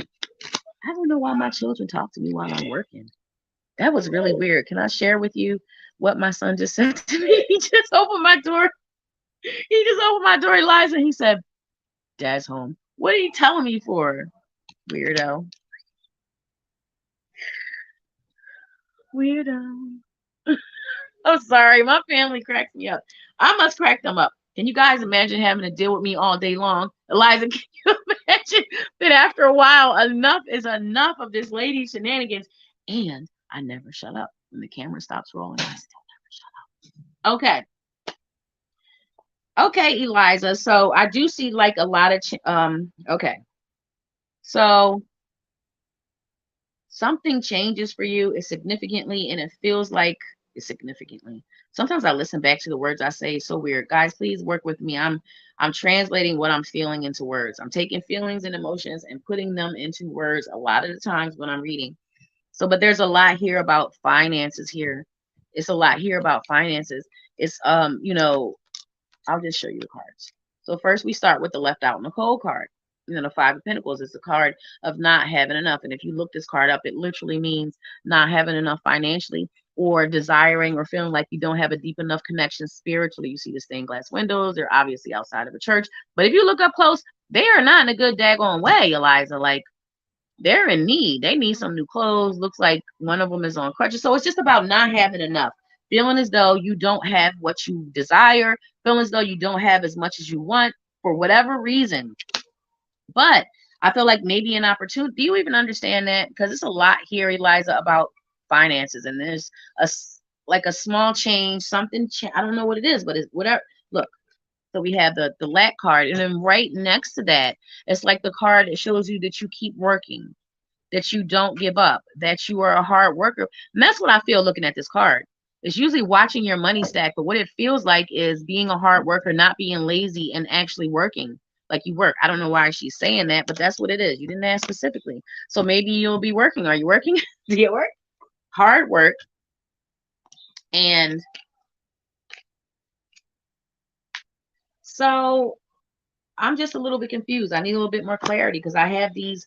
I don't know why my children talk to me while I'm working. That was really weird. Can I share with you what my son just said to me? He just opened my door. He just opened my door, Eliza, and he said, Dad's home. What are you telling me for? Weirdo. Weirdo. I'm sorry. My family cracks me up. I must crack them up. Can you guys imagine having to deal with me all day long? Eliza, can you imagine that after a while, enough is enough of this lady's shenanigans? And I never shut up. When the camera stops rolling, I still never shut up. Okay, Eliza. So I do see like a lot of okay. So something changes for you is significantly, and it feels like it's significantly. Sometimes I listen back to the words I say. It's so weird. Guys, please work with me. I'm translating what I'm feeling into words. I'm taking feelings and emotions and putting them into words a lot of the times when I'm reading. So, but there's a lot here about finances here. It's a lot here about finances. It's I'll just show you the cards. So first we start with the left out in the cold card. The Five of Pentacles is the card of not having enough. And if you look this card up, it literally means not having enough financially or desiring or feeling like you don't have a deep enough connection spiritually. You see the stained glass windows. They're obviously outside of a church. But if you look up close, they are not in a good daggone way, Eliza. Like, they're in need. They need some new clothes. Looks like one of them is on crutches. So it's just about not having enough. Feeling as though you don't have what you desire. Feeling as though you don't have as much as you want. for whatever reason. But I feel like maybe an opportunity. Do you even understand that? Because it's a lot here, Eliza, about finances, and there's like a small change, something. I don't know what it is, but it's whatever. Look, so we have the lack card, and then right next to that, it's like the card that shows you that you keep working, that you don't give up, that you are a hard worker. And that's what I feel looking at this card. It's usually watching your money stack, but what it feels like is being a hard worker, not being lazy and actually working like you work. I don't know why she's saying that, but that's what it is. You didn't ask specifically. So maybe you'll be working. Are you working? Do you work? Hard work. And so I'm just a little bit confused. I need a little bit more clarity because I have these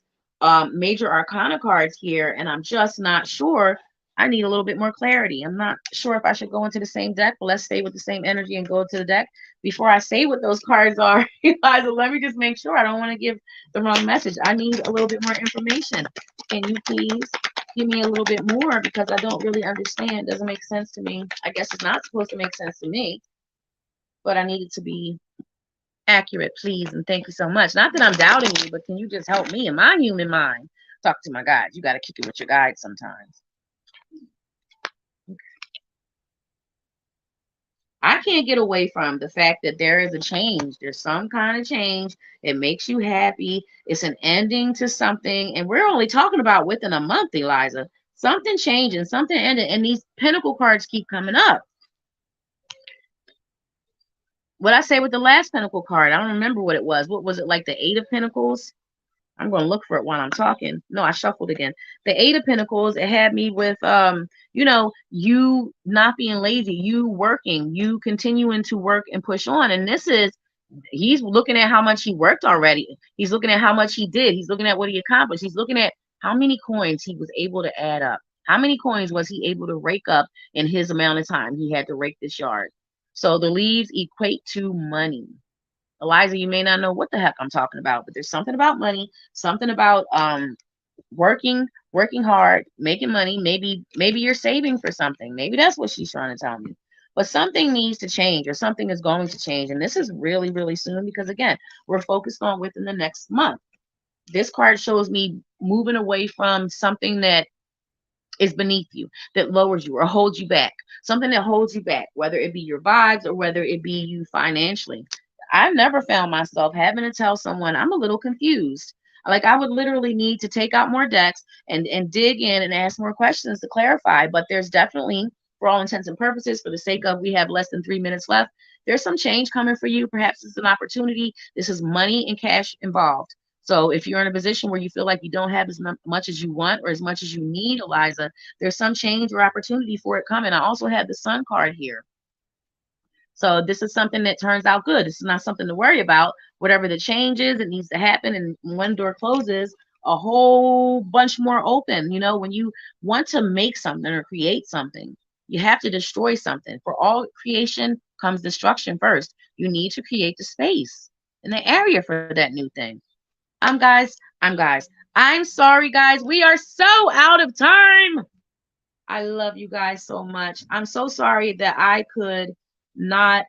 major arcana cards here, and I'm just not sure. I need a little bit more clarity. I'm not sure if I should go into the same deck, but let's stay with the same energy and go to the deck. Before I say what those cards are, Eliza, let me just make sure I don't want to give the wrong message. I need a little bit more information. Can you please give me a little bit more because I don't really understand. Doesn't make sense to me. I guess it's not supposed to make sense to me, but I need it to be accurate, please, and thank you so much. Not that I'm doubting you, but can you just help me in my human mind? Talk to my guides. You got to kick it with your guides sometimes. I can't get away from the fact that there is a change. There's some kind of change. It makes you happy. It's an ending to something. And we're only talking about within a month, Eliza. Something changing, something ended. And these pentacle cards keep coming up. What I say with the last pentacle card, I don't remember what it was. What was it, like the Eight of Pentacles? I'm going to look for it while I'm talking. No, I shuffled again. The Eight of Pentacles, it had me with, you not being lazy, you working, you continuing to work and push on. And this is, he's looking at how much he worked already. He's looking at how much he did. He's looking at what he accomplished. He's looking at how many coins he was able to add up. How many coins was he able to rake up in his amount of time he had to rake this yard? So the leaves equate to money. Eliza, you may not know what the heck I'm talking about, but there's something about money, something about working hard, making money. Maybe you're saving for something. Maybe that's what she's trying to tell me. But something needs to change, or something is going to change. And this is really, really soon because again, we're focused on within the next month. This card shows me moving away from something that is beneath you, that lowers you or holds you back. Something that holds you back, whether it be your vibes or whether it be you financially. I've never found myself having to tell someone I'm a little confused. Like I would literally need to take out more decks and dig in and ask more questions to clarify. But there's definitely, for all intents and purposes, for the sake of we have less than 3 minutes left, there's some change coming for you. Perhaps it's an opportunity. This is money and cash involved. So if you're in a position where you feel like you don't have as much as you want or as much as you need, Eliza, there's some change or opportunity for it coming. I also have the Sun card here. So this is something that turns out good. This is not something to worry about. Whatever the change is, it needs to happen. And one door closes, a whole bunch more open. You know, when you want to make something or create something, you have to destroy something. For all creation comes destruction first. You need to create the space and the area for that new thing. I'm guys. I'm sorry, guys. We are so out of time. I love you guys so much. I'm so sorry that I could not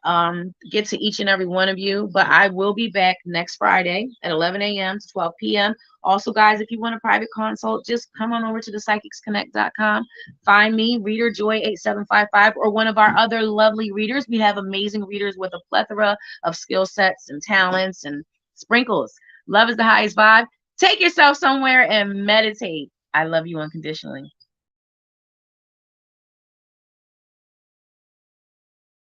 get to each and every one of you, but I will be back next Friday at 11 a.m. to 12 p.m. Also, guys, if you want a private consult, just come on over to the psychicsconnect.com. Find me, Reader Joy 8755, or one of our other lovely readers. We have amazing readers with a plethora of skill sets and talents and sprinkles. Love is the highest vibe. Take yourself somewhere and meditate. I love you unconditionally.